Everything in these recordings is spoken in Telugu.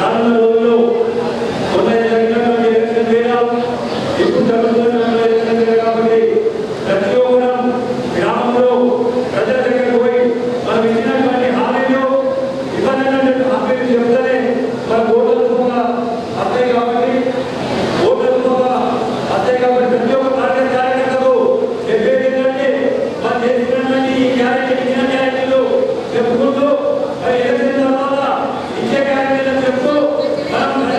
రానున్న రోజుల్లో ఇప్పుడు జరుగుతున్న కాబట్టి ప్రతి ఒక్కరం గ్రామంలో ప్రజల దగ్గరకు పోయి మనం ఇచ్చినటువంటి హామీలు ఇవ్వాలన్నటువంటి హామీలు చెప్తేనే మన ఓటర్లు అత్తాయి కాబట్టి ప్రతి ఒక్క కార్యకర్తకు చెప్పేది ఏంటంటే మనం చేసినటువంటి ఈ గ్యారెంటీ ఇచ్చిన గ్యారెంటీలు చెప్పుకుంటూ మరి ఎలక్షన్ తర్వాత ఇచ్చే గ్యారెంటీలు చెప్తూ మనం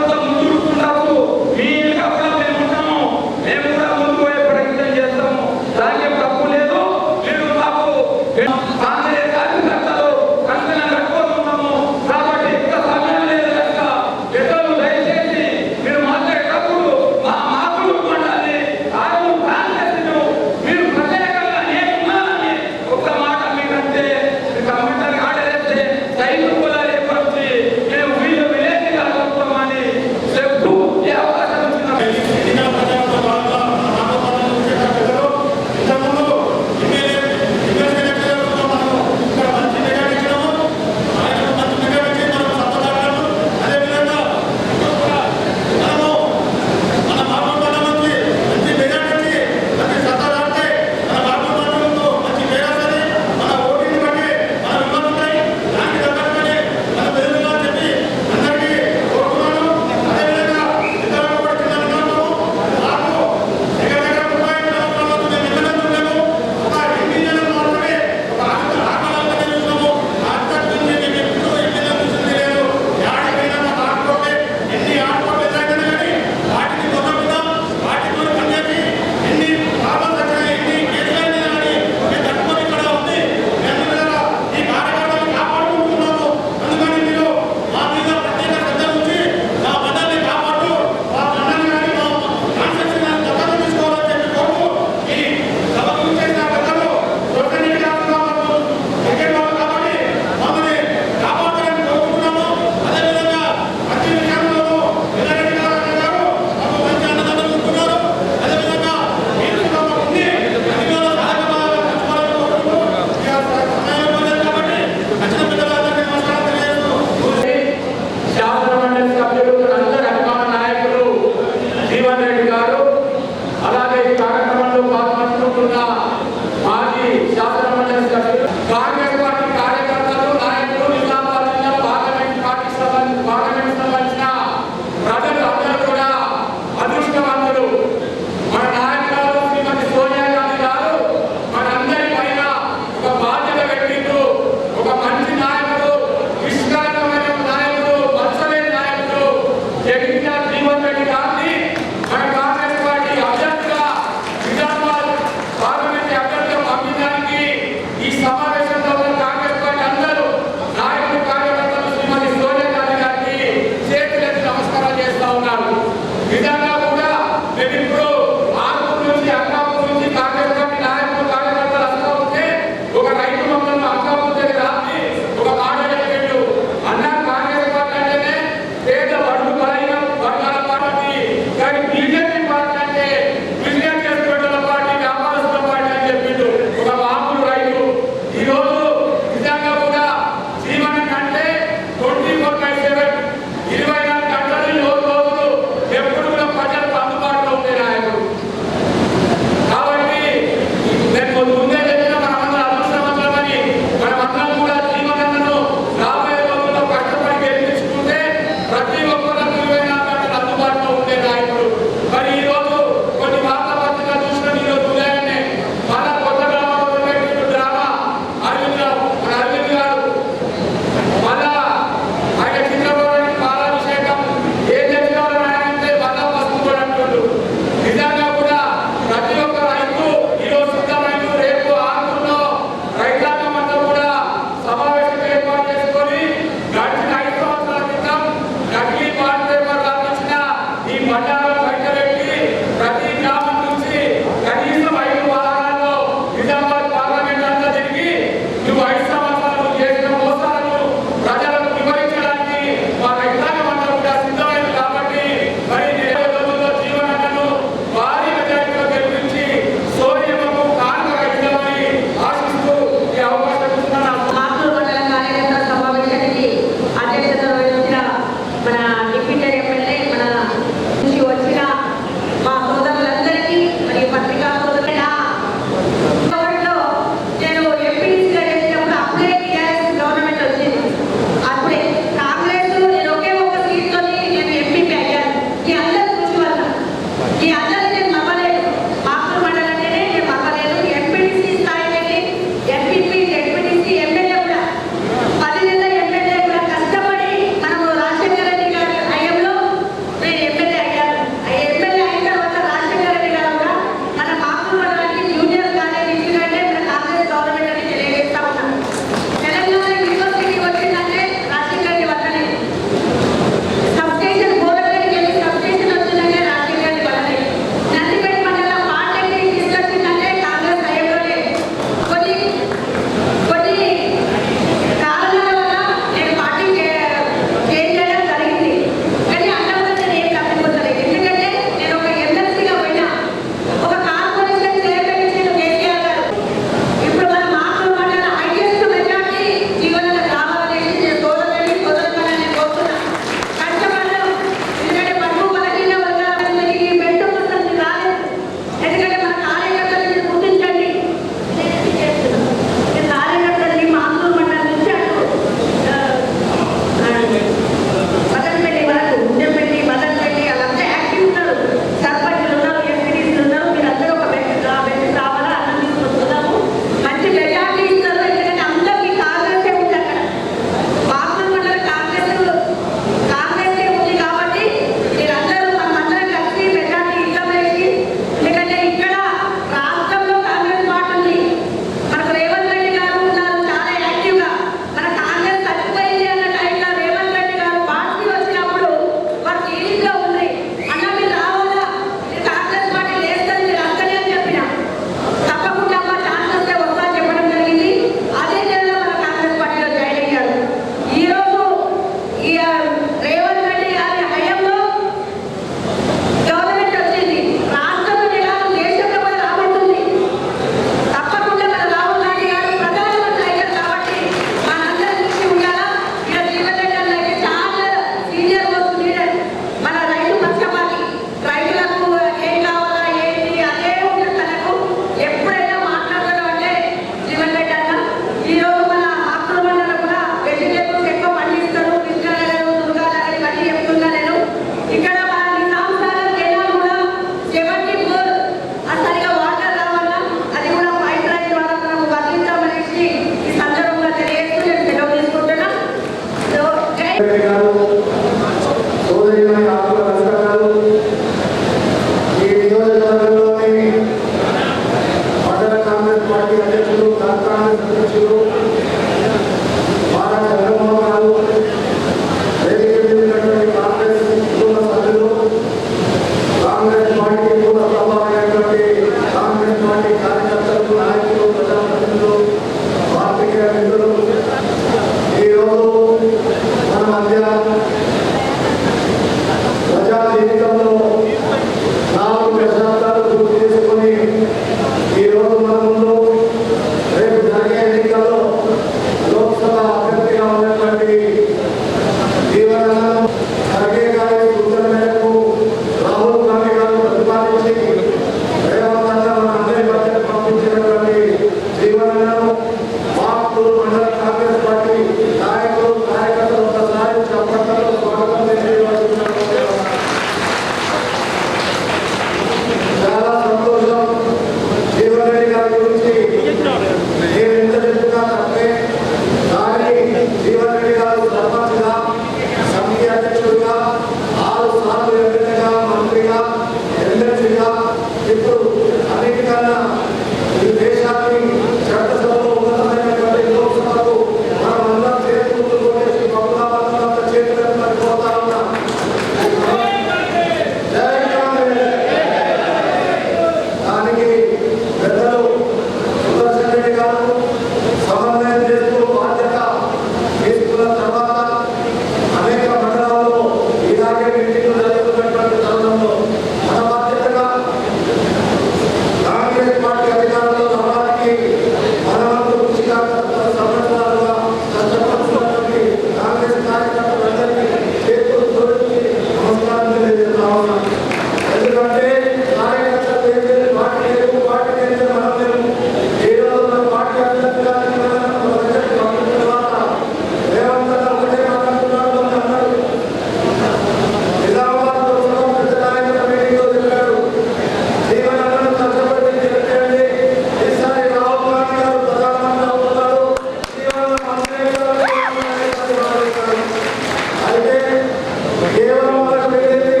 కేవలం మనకు మిగిలింది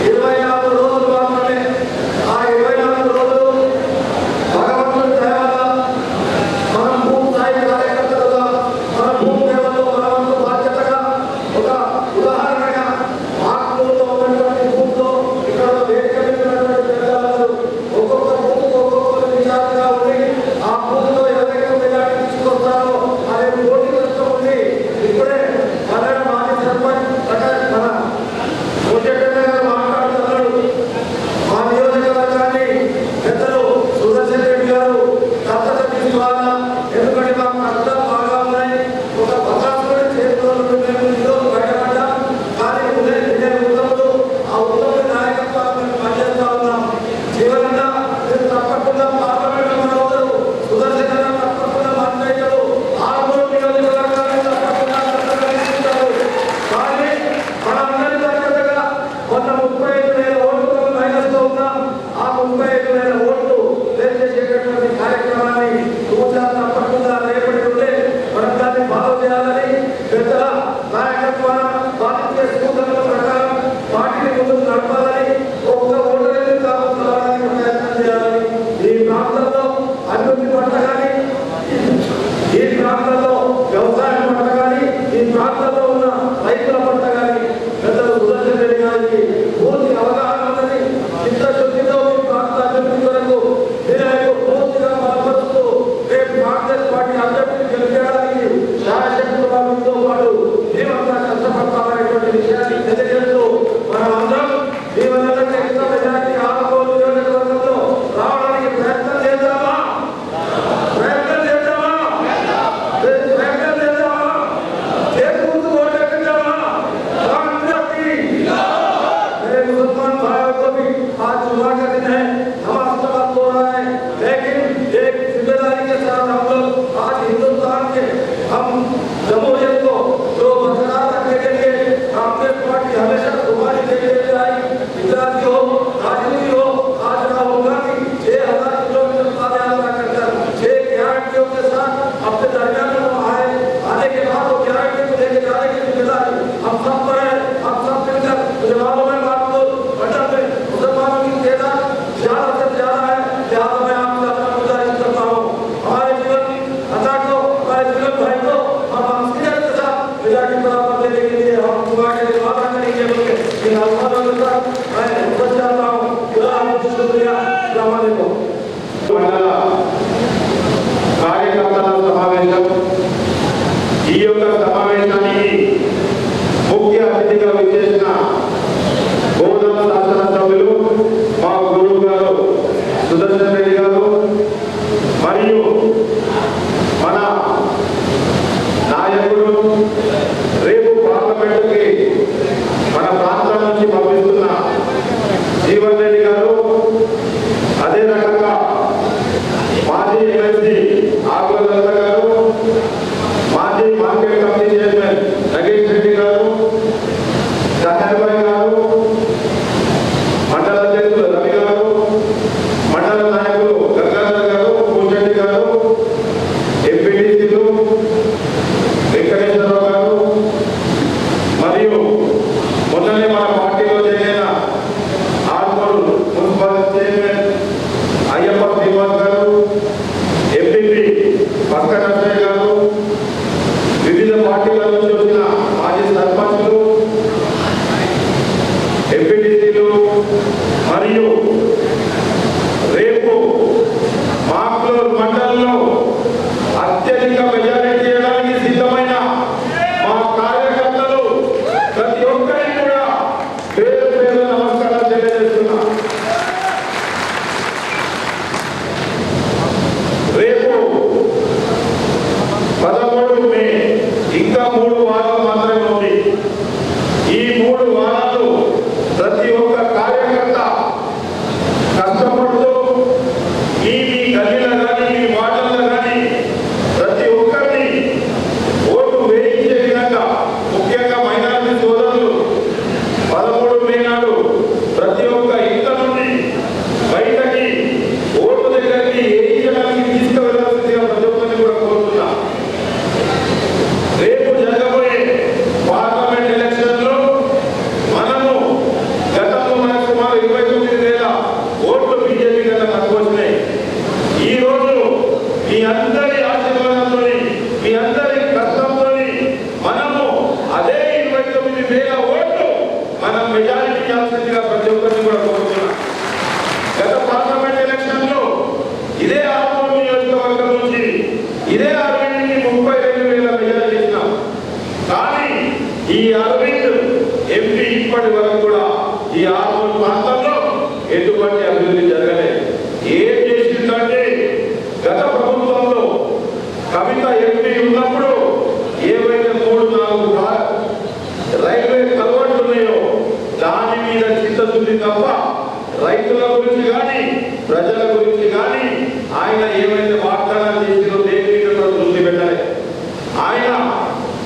24 రోజులు మాత్రమే. ఆ 24 రోజులు భగవంతుడి దయ వల్ల మనం భూస్థాయి కార్యకర్తలుగా మన భూమి సేవలో మనవంతు బాధ్యతగా ఒక ఉదాహరణగా ఆత్మూరులో ఉన్నటువంటి భూమిలో ఇక్కడ వేదిక మీద ఉన్నటువంటి పెద్దవాళ్ళు ఒక్కొక్క భూమికి ఒక్కొక్కరు విచారంగా ఉండి ఆ భూమిలో ఎవరైతే మెజార్టీ తీసుకొస్తారో అదే పోటీ వస్తూ ఉంది. ఇప్పుడే మన మాజీ సర్పంచ్ మన ముఖ్యంగా మాట్లాడుతున్నాడు. మా నియోజకవర్గాన్ని పెద్దలు సుదర్శన్ రెడ్డి గారు దత్తత తీసుకోవాలా, ఎందుకంటే మాకు అర్థం బాగా ఉన్నాయి. ఒక పదార్థుడు చేతిలో బయటపడ్డాం, కానీ ఇదే ఉత్తముడు ఆ ఉత్తముడి నాయకత్వాన్ని మేము పనిచేస్తా ఉన్నాం. చివరన్నా మీరు తప్పకుండా పార్లమెంట్ మనవుతారు, సుదర్శన్ గారు తప్పకుండా మంత్రులు ఆర్మూరు నియోజకవర్గాన్ని తప్పకుండా తీసుకుంటారు. కానీ మనందరి బాధ్యతగా మొన్న 35,000 ఓట్లతో మైనస్తో ఉన్నాం. ఆ 35,000 ఓట్లు చేసేటటువంటి కార్యక్రమాన్ని పూజా తప్పకుండా రేపటి నుండే మనం దాన్ని బాగు చేయాలని పెద్దల నాయకత్వాన పార్టీ సూచనల ప్రకారం పార్టీని ముందుకు నడపాలని ఒక్క ఓటర్ని కాపాడడానికి ప్రయత్నం చేయాలని ఈ ప్రాంతంలో అభివృద్ధి పట్ల కానీ ఈ ప్రాంతంలో వ్యవసాయం పట్ల కానీ ఈ ప్రాంతంలో ఉన్న రైతుల పట్ల కానీ పెద్దలు సుదర్శన్ రెడ్డి గారికి పూర్తి అవగాహన ఉన్నది. చిత్తశుద్ధితో ఈ ప్రాంత అభివృద్ధి కొరకు మీరు పూర్తిగా బలపరుస్తూ రేపు కాంగ్రెస్ పార్టీ అభ్యర్థిని గెలిపించడానికి శాసనసభతో పాటు మేమంతా కష్టపడతామనేటువంటి విషయాన్ని తెలియజేస్తూ మనమందరం దీవెనలకు ఎక్కువ మెజారిటీ ఆర్మూరు నియోజకవర్గంలో రావడానికి ప్రయత్నం చేద్దామా? ప్రయత్నం చేద్దామా? ప్రయత్నం చేద్దామా? చేతి ముందు ఓటెక్కిద్దామా? मेरे मुसलमान भाइयों को भी आज जुमा का दिन है, नमाज का वक्त हो रहा है, लेकिन एक जिम्मेदारी के साथ हम लोग आज हिंदुस्तान के हम जमहूरियत को जो बरकरार रखने के लिए कांग्रेस पार्टी हमेशा तुम्हारी देते आई, गुजराती हो राजनीति हो, आज राहुल गांधी 6,000 किलोमीटर पादयात्रा कर 6 गारंटियों के साथ अपने दरमियान में आए, आने के बाद वो गारंटी को लेके जाने की जिम्मेदारी हम सब पर है। हम सब मिलकर मुझे मालूम है मंडल में मुसलमानों की तादाद ज्यादा से ज्यादा है, लिहाजा मैं आपसे अपना गुजारिश करता हूँ हमारे जीवन अता को, हमारे जीवन भाई को हम असलियत के साथ मेजॉरिटी बराबर देने के लिए हम दुआ के लिए वादा करेंगे बोले इन अल्फाजों के साथ मैं बच जाता हूँ। खुदा हाफिज़, शुक्रिया, अस्सलाम वालेकुम। మండల కార్యకర్తల సమావేశం. ఈ యొక్క సమావేశానికి ముఖ్య అతిథిగా విచ్చేసిన గోదాం శాసనసభ్యులు మా గురువు గారు సుదర్శన్ రెడ్డి గారు మరియు మన నాయకుడు రేపు పార్లమెంటుకి మన ప్రాంతం నుంచి పంపిస్తున్న జీవన్ రెడ్డి గారు, అదే రకంగా మాజీ ఎమ్మెల్సీ ఆకుల లలిత గారు, మాజీ market committee chairman Nagesh Reddy గారు, జహర్భాయ్ గారు, మండల అధ్యక్షులు రవి గారు, మండల నాయకులు గంగాధర్ గారు, పూజరెడ్డి గారు, ఎంపీటీసీలు వెంకటేశ్వరరావు గారు, మరియు మొన్ననే మన పార్టీలో చేరిన ఆర్మూరు మున్సిపల్ చైర్మన్ అయ్యప్ప శ్రీనివాస్ గారు, ఎంపీపీ భాస్కర్ నరసయ్య గారు, వివిధ పార్టీల నుంచి వచ్చిన మాజీ సర్పంచులు, ఎంపీటీసీలు మరియు రేపు మాక్లూరు మండలంలో అత్యధిక మెజారిటీ చేయడానికి సిద్ధమైన మా కార్యకర్తలు ప్రతి ఒక్కరికి కూడా పేరు పేరు నమస్కారం తెలియజేస్తున్నా. రేపు 13 మే ఇంకా 3 వారాలు మాత్రమే ఉంది. ఈ 3 వారాలు ప్రతి ఒక్క కార్యకర్త కష్టపడుతూ మీ గల్లీలో కానీ 8,000 ఓట్లు మనం మెజారిటీ ఇవ్వాల్సిందిగా ప్రతి ఒక్కరిని కూడా కోరుతున్నాం. గత పార్లమెంట్ ఎలక్షన్ లో ఇదే ఆర్మూర్ నియోజకవర్గం నుంచి ఇదే అరవింద్కి 32,000 మెజారిటీ ఇచ్చినాం. కానీ ఈ అరవింద్ ఎంపీ ఇప్పటి వరకు కూడా ఈ ఆర్మూర్ ప్రాంతంలో ఎటువంటి అభివృద్ధి జరగలేదు. ఏం చేసిందంటే గత ప్రభుత్వంలో కవిత ఎంపీ ఉన్నప్పుడు ఏవైతే 3-4 రైల్వే కలవట్లు ఉన్నాయో దాని మీద చిత్తశుద్ధి తప్ప రైతుల గురించి కానీ ప్రజల గురించి కానీ ఆయన ఏవైతే వాగ్దానాలు చేసినో దేని మీద కూడా దృష్టి పెట్టలేదు. ఆయన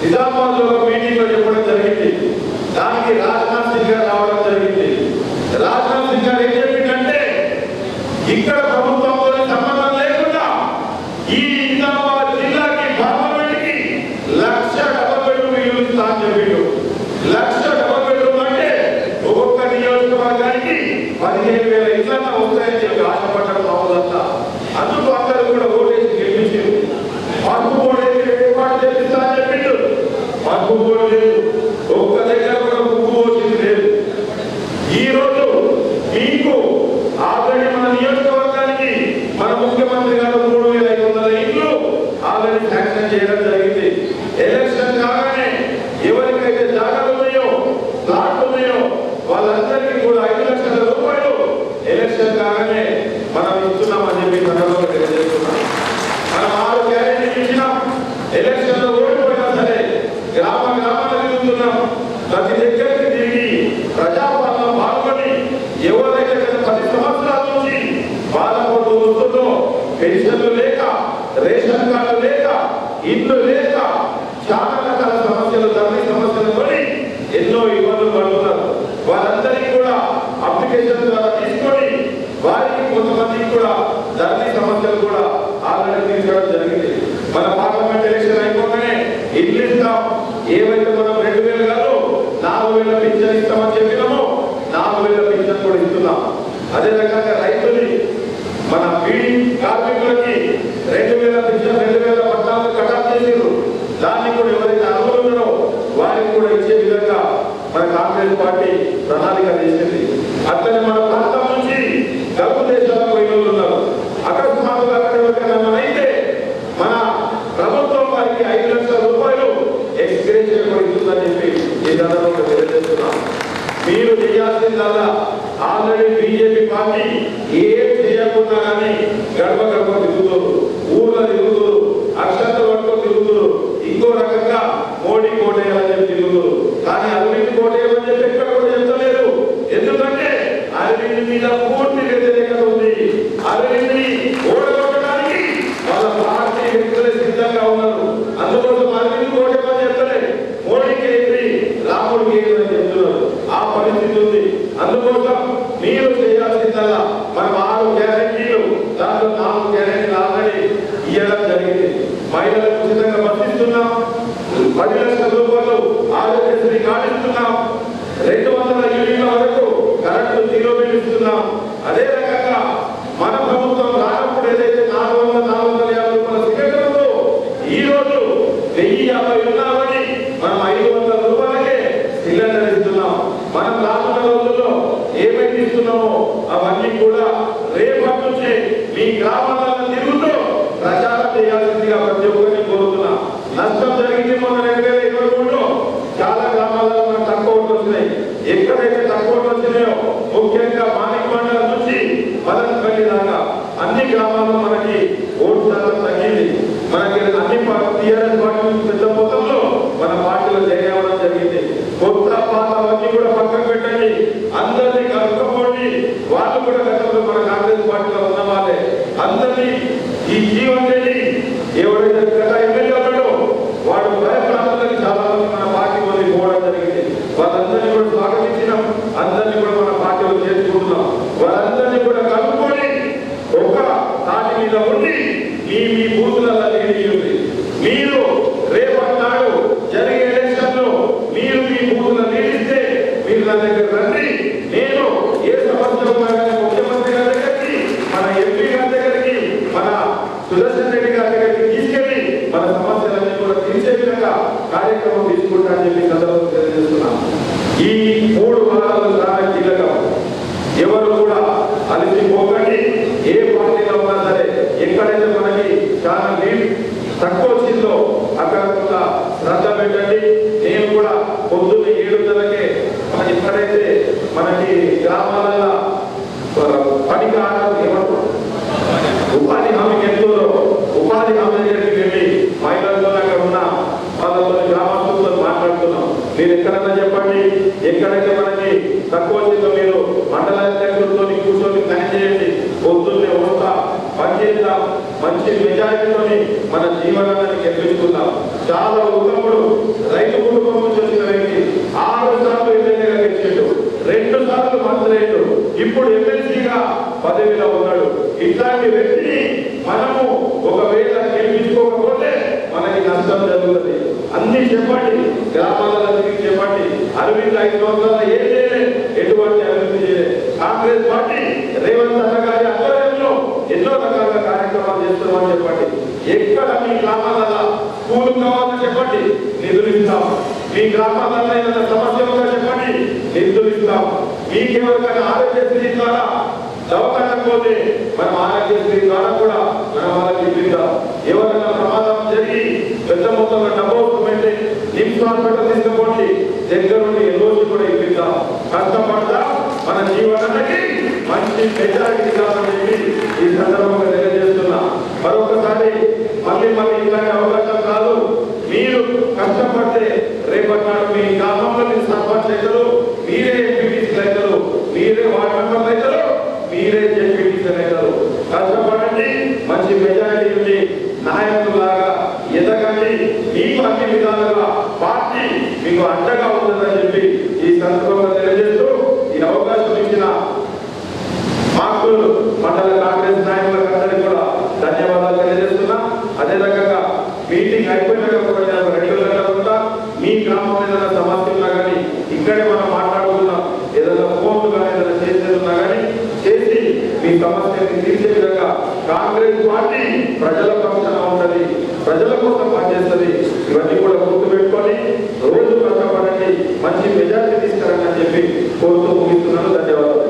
నిజామాబాద్ లో మీటింగ్ లో చెప్పడం జరిగింది. దానికి రాజ్నాథ్ సింగ్ గారు రావడం జరిగింది. రాజ్నాథ్ సింగ్ గారు ఏం చెప్పిందంటే ఇక్కడ ప్రభుత్వంతో సంబంధం లేకుండా ఈ నిజామాబాద్ జిల్లాకి పార్లమెంట్ కి 1,00,000 డబుల్ బెడ్రూమ్ ఇల్లు ఇస్తా అని చెప్పిండు. 1,00,000 డబుల్ బెడ్రూమ్ అంటే ఒక్కొక్క నియోజకవర్గానికి 15,000 ఇళ్ళన్నా వస్తాయని చెప్పి ఆశపడ్డారు మామూలంతా. అందుకు అందరూ కూడా ఓటేసి గెలిపించారు. మార్పు ఓటేసి ఏర్పాటు చేపిస్తా అని చెప్పిండు. మార్పు కూడా లేదు. ఒక్క దగ్గర కూడా ముగ్గు పోసింది లేదు. ఈ రోజు మీకు ఆల్రెడీ మన నియోజకవర్గానికి మన ముఖ్యమంత్రి గారు 3,500 ఇళ్ళు ఆల్రెడీ శాంక్షన్ చేయడం జరిగింది. ఎలక్షన్ కాగానే ఎవరికైతే జాగాలు ఉన్నాయో ప్లాట్లు ఉన్నాయో వాళ్ళందరికీ కూడా 5 లక్షల రూపాయలు ఎలక్షన్ కాగానే మనం ఇస్తున్నామని చెప్పి సందర్భంగా తెలియజేస్తున్నాం. మనం 6 గ్యారెంటీలు ఇచ్చినాం. ఎలక్షన్ లో ఓడిపోయినా సరే గ్రామాలు తిరుగుతున్నాం. ప్రతి దగ్గరికి తిరిగి ప్రజాపాలన పాల్గొని ఎవరైతే 10 సంవత్సరాల నుంచి బాధపడుతూ వస్తుందో పెన్షన్లు లేక రేషన్ కార్డు లేక ఇల్లు లేక చాలా రకాల సమస్యలు ధరణి సమస్యలు కొని ఎన్నో ఇబ్బందులు పడుతున్నారు. వారందరికీ కూడా అప్లికేషన్ ద్వారా తీసుకొని వారికి కొంతమందికి కూడా ధరణి సమస్యలు కూడా ఆల్రెడీ తీసుకోవడం జరిగింది. మన పార్లమెంట్ ఎలక్షన్ అయిపోగానే ఇల్లు ఇస్తాం. ఏవైతే మనం 2,000 కాదు 4,000 పింఛన్ ఇస్తామని చెప్పినామో 4,000 పింఛన్ కూడా ఇస్తున్నాం. అదే రకంగా రైతులు మన బీడీ కార్మికులకి 2,000 పింఛన్ 2014 కటాఫ్ చేసారు. దాన్ని కూడా ఎవరైతే అర్హులు ఉన్నారో వారికి కూడా ఇచ్చే విధంగా మన కాంగ్రెస్ పార్టీ ప్రణాళిక చేసింది. అట్లనే మన ప్రాంతం నుంచి గల్ఫ్ దేశాలకు పోయిన ఉన్నారు. అకస్మాత్తుగా అక్కడ ఎవరికైనా అయితే మన ప్రభుత్వం వారికి 5 లక్షల రూపాయలు ఎక్స్గ్రేషన్ కూడా ఇస్తుందని చెప్పి ఈ సందర్భంగా తెలియజేస్తున్నాం. మీరు చేయాల్సిందల్లా ఆల్రెడీ బీజేపీ పార్టీ ఏం చేయకుండా కానీ గడప గడప తిరుగుతారు, ఊర్లో తిరుగుతారు, అక్షంతలు పట్టుకొని తిరుగుతారు, ఇంకో రకంగా మోడీ కోటేయాలని చెప్పి తిరుగుతారు. కానీ అరవింద్ కోటేయమని చెప్పి ఎక్కడ కూడా చెప్తలేరు. ఎందుకంటే అరవింద్ మీద పూర్తి వ్యతిరేకత ఉంది. అరవింద్ని ఓడగొట్టడానికి వాళ్ళ పార్టీ వ్యక్తులే సిద్ధంగా ఉన్నారు. అందుకోసం అరవింద్ కోటేయమని చెప్తలేదు, మోడీకి ఏంటి రాముడికి ఏంటి అని చెప్తున్నారు. ఆ పరిస్థితి ఉంది. అందుకోసం మీరు చేయాల్సిందల్లా మనం 6 గ్యారెంటీలు దాంట్లో 4 గ్యారెంటీలు ఆల్రెడీ ఇవ్వడం జరిగింది. మహిళలకు ఉచితంగా బస్సిస్తున్నాం. 10 లక్షల రూపాయలు ఆరోగ్యశ్రీ కార్డు ఇస్తున్నాం. 200 యూనిట్ల వరకు కరెంటు 0 బిల్ ఇస్తున్నాం. అదే రకంగా మన ప్రభుత్వం రానప్పుడు ఏదైతే 450 రూపాయల సిలిండర్ ఉందో ఈ రోజు 1,050 ఉన్నామని మనం 500 రూపాయలకే సిలిండర్ ఇస్తున్నాం. మనం రానున్న రోజుల్లో ఏమైతే ఇస్తున్నామో అవన్నీ కూడా రేపటి నుంచే మీ గ్రామాలను తిరుగుతూ ప్రచారం చేయాల్సిందిగా ప్రతి ఒక్కరిని కోరుతున్నా. నష్టం జరిగింది మొన్న 2023లో చాలా గ్రామాలలో మనకు తక్కువ ఓట్లు వచ్చినాయి. ఎక్కడైతే తక్కువ ఓట్లు వచ్చినాయో ముఖ్యంగా మాణిక్ మండలం నుంచి మదనపల్లి దాకా అన్ని గ్రామాల్లో మనకి ఓటు శాతం తగ్గింది. మనకి అన్ని టీఆర్ఎస్ పార్టీ నుంచి పెద్ద మొత్తంలో మన పార్టీలో జాయిన్ అవ్వడం జరిగింది. కొత్త పాత అవన్నీ కూడా పక్కకు పెట్టండి, అందరినీ కలుపుకోండి. వాళ్ళు కూడా గతంలో మన కాంగ్రెస్ పార్టీలో ఉన్న వాళ్ళే. అందరినీ ఈ జీవన్ రెడ్డి ఎవరైతే గత ఎమ్మెల్యే ఉన్నాడో వాడు భయప్రాంతానికి చాలా మంది మన పార్టీ వదిలి పోవడం జరిగింది. వాళ్ళందరినీ కూడా స్వాగతించినాం. అందరినీ కూడా మన పార్టీలో చేర్చుకుంటున్నాం. వాళ్ళందరినీ కూడా కలుపుకొని ఒక తాటి మీద ఉండి మీ బూతులలో ఉంది. మీరు రేపటి నాడు జరిగే ఎలక్షన్ లో మీరు మీ బూతులను నిలిస్తే మీరు నా దగ్గర రండి. నేను ఏ సమస్య ఉన్నా కానీ ముఖ్యమంత్రి గారి దగ్గరికి, మన ఎంపీ గారి దగ్గరికి, మన సుదర్శన్ రెడ్డి గారి దగ్గరికి తీసుకెళ్లి మన సమస్యలన్నీ కూడా తీర్చే విధంగా కార్యక్రమం తీసుకుంటా అని చెప్పి సందర్భంగా తెలియజేస్తున్నాను. వారాలు చాలా కీలకం. ఎవరు కూడా అలసిపోకండి. ఏ పార్టీలో ఉన్నా సరే ఎక్కడైతే మనకి చాలా లీడ్ తక్కువ వచ్చిందో అక్కడ కూడా శ్రద్ధ పెట్టండి. నేను కూడా పొద్దున్న 7:30కే ఎక్కడైతే మనకి గ్రామాలలో పనికి ఏమంటారు ఉపాధి హామీకి వెళ్తుందో ఉపాధి హామీ దగ్గరికి వెళ్ళి మహిళలతో అక్కడ ఉన్న వాళ్ళతో గ్రామస్తులతో మాట్లాడుతున్నాం. మీరు ఎక్కడన్నా చెప్పండి, ఎక్కడైతే మనకి తక్కువ వచ్చిందో మీరు మండల అధ్యక్షులతో కూర్చొని పని చేయండి. పొద్దున్నే వస్తా పనిచేద్దాం, మంచి మెజారిటీతోని మన జీవనాన్ని గెలిపించుకుందాం. చాలా ఉత్తముడు రైతు కుటుంబం నుంచి వచ్చిన వ్యక్తి 6 సార్లు ఎమ్మెల్యేగా గెలిచాడు, 2 సార్లు మంత్రి అయ్యాడు, ఇప్పుడు ఎమ్మెల్సీగా పదవిలో ఉన్నాడు. ఇట్లాంటి వ్యక్తిని మనము ఒకవేళ గెలిపించుకోకపోతే మనకి నష్టం జరుగుతుంది. అన్ని చెప్పండి, గ్రామాలలో తిరిగి చెప్పండి. అరవింద్ 5 సంవత్సరాల ఏం చేయలేదు, ఎటువంటి అభివృద్ధి చేయలేదు. కాంగ్రెస్ పార్టీ రేవంత్ అన్న గారి ఆధ్వర్యంలో ఎన్నో రకాల కార్యక్రమాలు చేస్తున్నామని చెప్పండి. ఎక్కడ మీ గ్రామాలలో స్కూల్ కావాలని చెప్పండి, నిధులు ఇస్తాం. మీ గ్రామాలలో ఏదైనా సమస్య ఉందో చెప్పండి, నిధులు ఇస్తాం. మీకెవరికైనా ఆరోగ్యశ్రీ ద్వారా దవాఖానకపోతే మనం ఆరోగ్యశ్రీ ద్వారా కూడా మనం వాళ్ళకి ఇప్పిద్దాం. ఎవరైనా ప్రమాదం జరిగి పెద్ద మొత్తంలో డబ్బు అవసరమైతే నిమ్స్ హాస్పిటల్ తీసుకుపోండి, దగ్గరుండి ఎల్ఓసి కూడా ఇప్పిద్దాం. కష్టపడతా మన జీవనానికి మంచి మెజారిటీ కావాలని చెప్పి ఈ సందర్భంగా తెలియజేస్తున్నా. మరొకసారి మళ్ళీ ఇలాంటి అవకాశం కాదు. మీరు కష్టపడితే రేపటి నాడు మీ గ్రామంలో మీరు సర్పంచ్ అవుతారు, మీరే ఎంపీటీసీలు అవుతారు, మీరే వార్డు మెంబర్లు అవుతారు, మీరే జెడ్పీటీసీలు అవుతారు. కష్టపడండి, మంచి మెజారిటీ ఉంది, నాయకులాగా ఎదగండి. మీకు అన్ని విధాలుగా పార్టీ మీకు అండగా ఉంటుందని చెప్పి ఈ సందర్భంగా తెలియజేస్తూ ఈ అవకాశం ఇచ్చిన మాకు మండల కాంగ్రెస్ నాయకులందరికీ కూడా ధన్యవాదాలు తెలియజేస్తున్నా. అదే రకంగా మీటింగ్ అయిపోయినాక కూడా రెగ్యులర్గా ఉంటా. మీ గ్రామం ఏదైనా సమస్య ఉన్నా కానీ ఇక్కడే మనం మాట్లాడుకున్నాం. ఏదైనా ఫోన్లు కానీ ఏదైనా చేసేది ఉన్నా కానీ చేసి మీ సమస్యని తీర్చే విధంగా కాంగ్రెస్ పార్టీ ప్రజల పక్షాన ఉంటుంది, ప్రజల కోసం పనిచేస్తుంది. ఇవన్నీ కూడా గుర్తుపెట్టుకొని రోజు కష్టపడండి, మంచి మెజారిటీ తీసుకురండి అని చెప్పి కోరుతూ ముగిస్తున్నాను. ధన్యవాదాలు.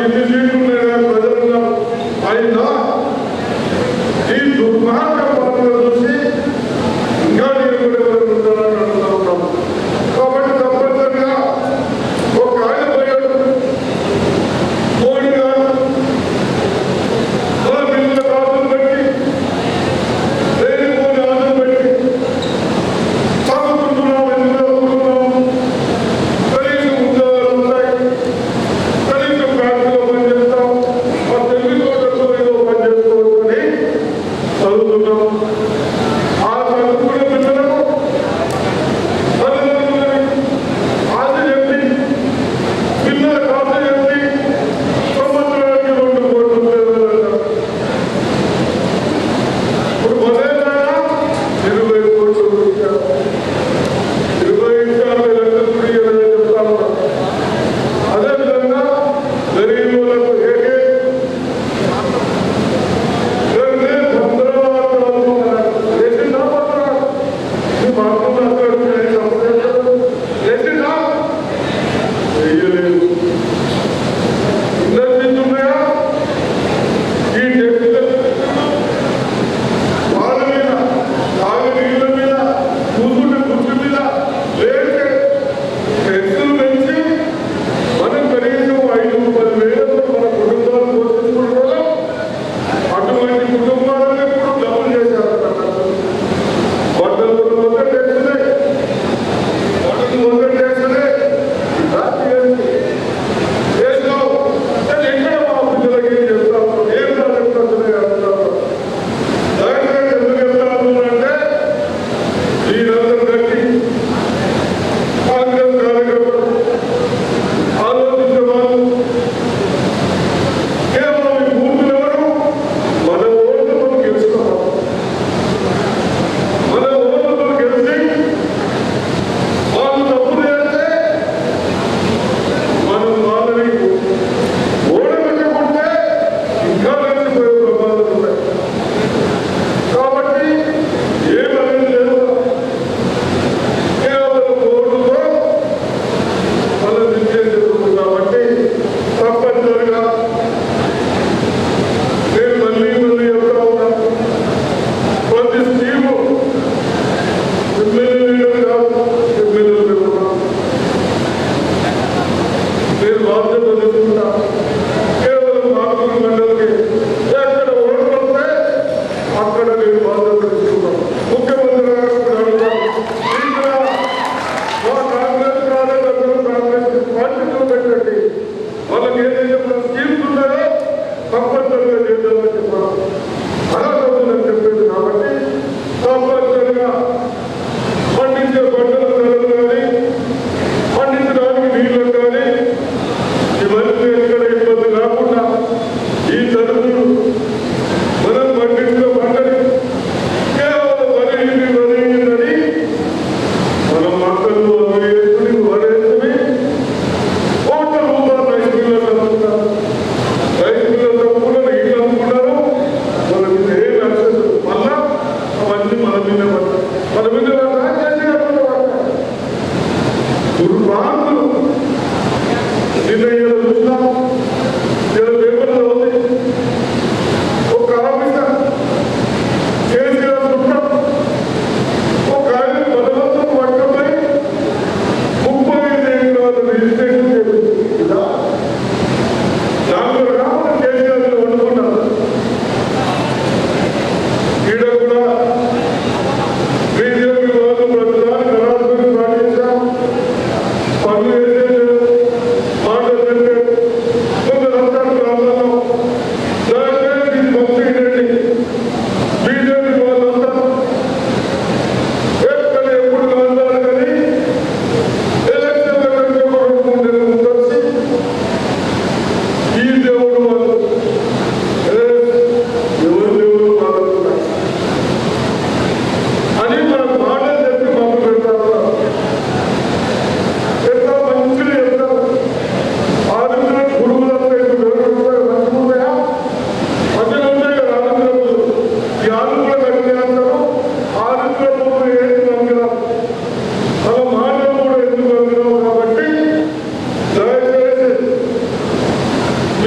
ఇన్ని సీట్లు ఉన్నాయి కదా ప్రజలు అయిందా ఈ దుర్మార్గ పాలన చూసి ఇంకా నేను కూడా ఉంటానని అంటున్నా ఉన్నాం. కాబట్టి తప్పనిసరిగా ఒక ఆయన పోయాడు మోడీ గారు మన పిల్లలకు ఆశలు పెట్టి లేనిపోని ఆశలు పెట్టి చదువుకుంటున్నాం ఎందుకు చదువుకుంటున్నాం కనీసం ఉద్యోగాలు ఉంటాయి కనీసం బ్యాంకులో పనిచేస్తాం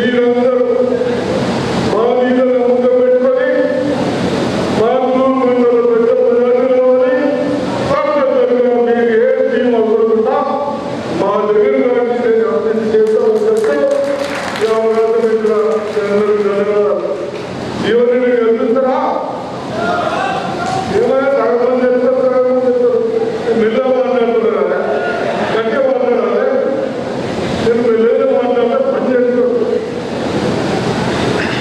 మీరందరూ మా మీద నమ్మకం పెట్టుకొని మాకు మండల పెద్ద ప్రజానిలోని పద్ధతులుగా మీరు ఏ టీం అనుకుంటా మా దగ్గర అభివృద్ధి చేస్తామని చెప్తే ఎవరిని గెలుస్తారా ఏమైనా సగం చేస్తారు సగం చేస్తారు మెల్ల మాట్లాడుతున్నారా గట్టిగా మాట్లాడాలి నేను మెల్లగా మాట్లాడితే పని చేస్తాను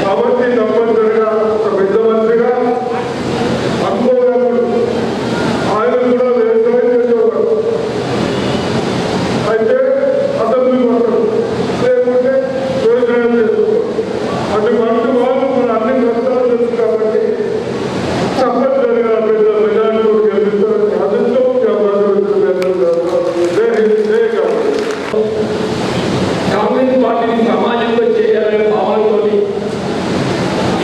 కాబట్టి తప్పనిసరిగా ఒక పెద్ద మంత్రిగా అనుకోగలడు ఆయన కూడా వ్యవసాయం చేసేవాడు అయితే అసెంబ్లీ పడతాడు లేకుంటే వ్యవసాయం చేసుకోవాలి అటు మనకు వాళ్ళు మన అన్ని కష్టాలు తెలుసు కాబట్టి తప్పనిసరిగా పెద్ద మెజారిటీ గెలుస్తారని ఆశిస్తూ కాంగ్రెస్ పార్టీని సమాజంలో చేయాలనే భావనతో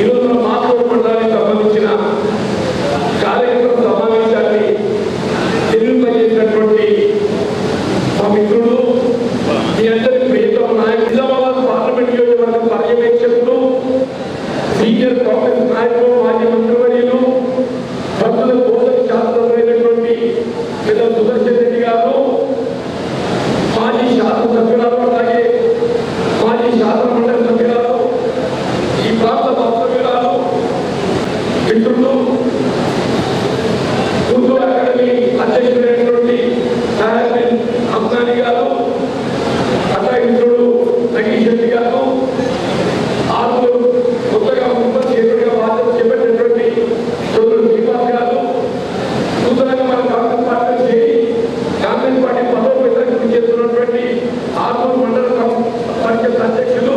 ఈరోజు మాతృ మండలానికి సంబంధించిన కార్యక్రమ సమావేశాన్ని నిర్వహించినటువంటి మా మిత్రులు మీ అందరి ప్రియతమ నాయకులు నిజామాబాద్ పార్లమెంట్ నియోజకవర్గ పర్యవేక్షకులు సీనియర్ కాంగ్రెస్ నాయకులు మాజీ మంత్రివర్యులు ప్రస్తుత బోధన శాస్త్రమైనటువంటి పెద్ద సుదర్శన్ రెడ్డి గారు మాజీ శాసనసభ్యురాలు అలాగే మాజీ శాసన మండలి సభ్యురాలు ఈ ప్రాంత వాస్తవ్యురాలు మిత్రులు ఉర్దూ అకాడమీ అధ్యక్షుడైనటువంటి సాహెబ్ అఫ్ఘానీ గారు అట్లాగే మిత్రుడు నగీష్ రెడ్డి గారు ఆరు కొత్తగా మున్సిపల్ చైర్మన్గా బాధ్యత చేపట్టినటువంటి సోదరుడు శ్రీనివాస్ గారు నూతనంగా మన కాంగ్రెస్ పార్టీ చేరి కాంగ్రెస్ పార్టీ బలోపేతం చేస్తున్నటువంటి ఆర్మూర్ మండల పరిషత్ అధ్యక్షులు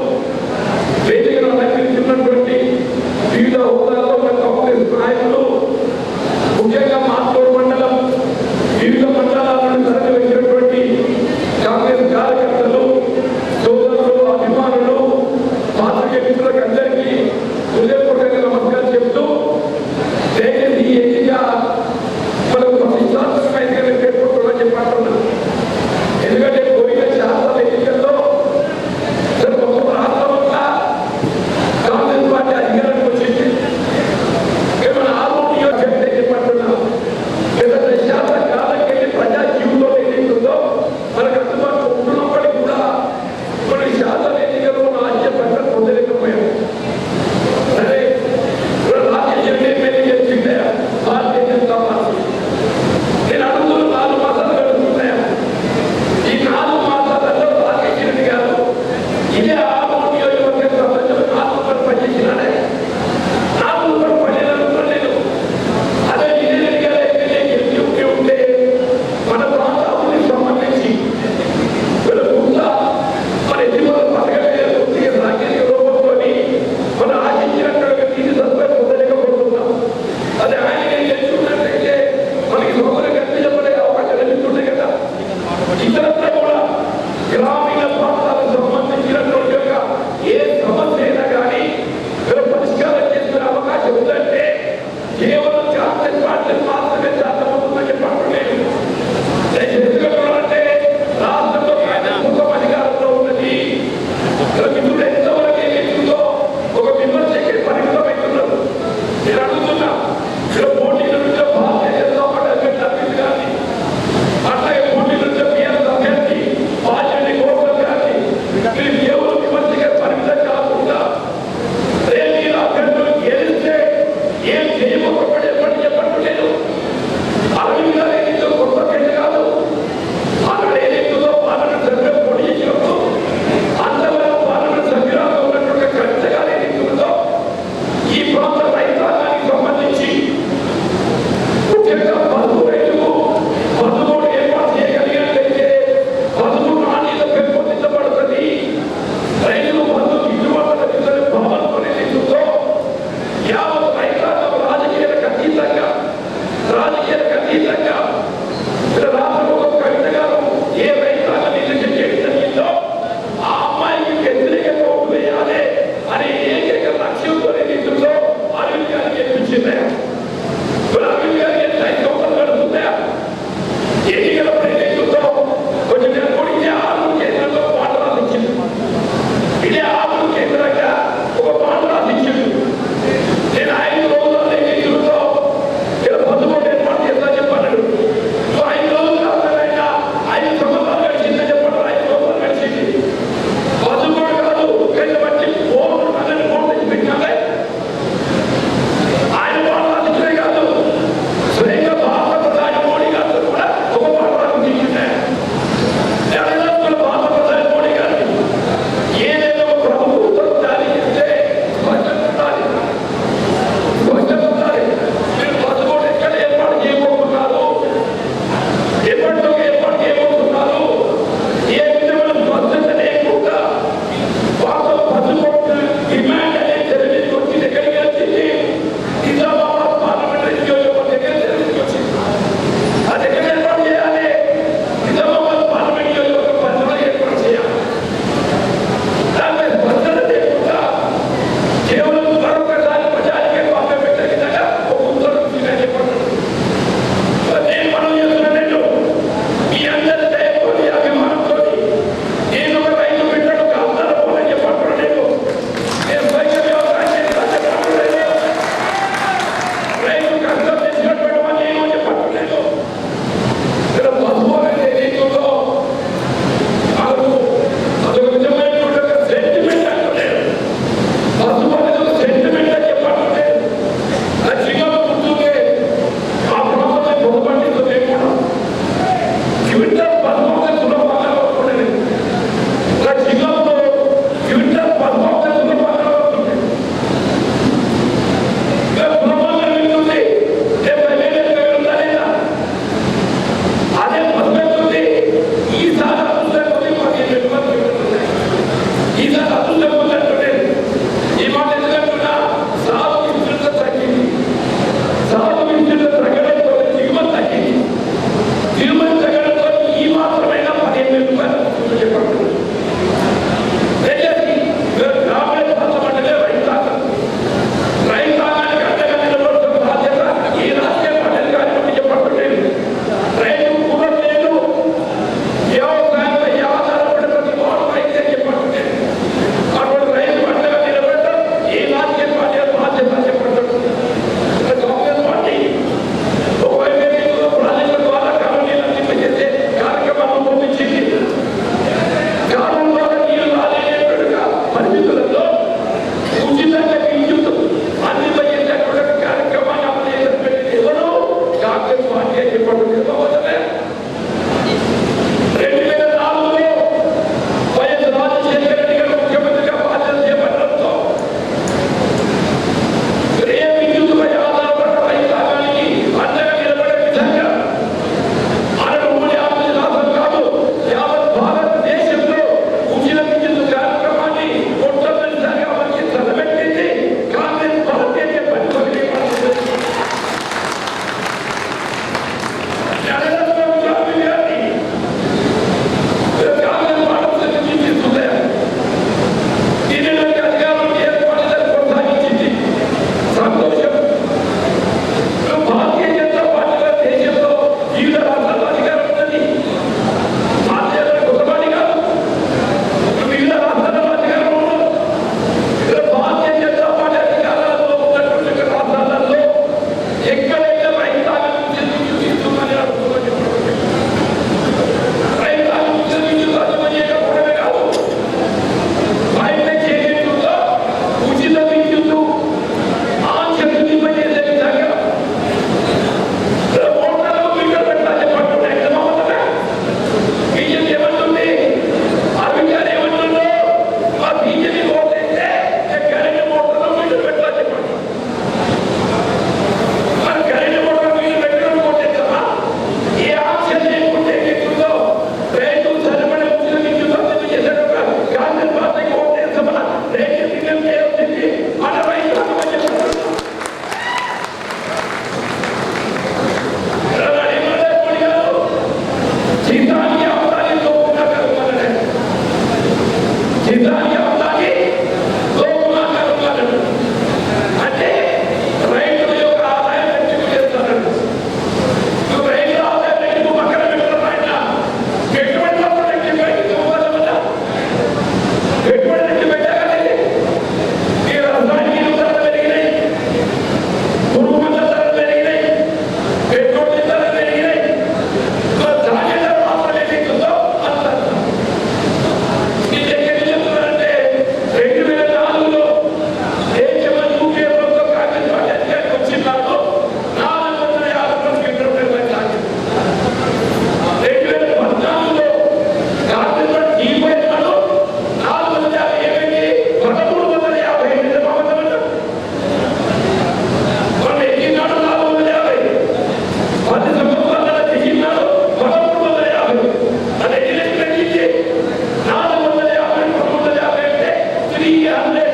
కాంగ్రెస్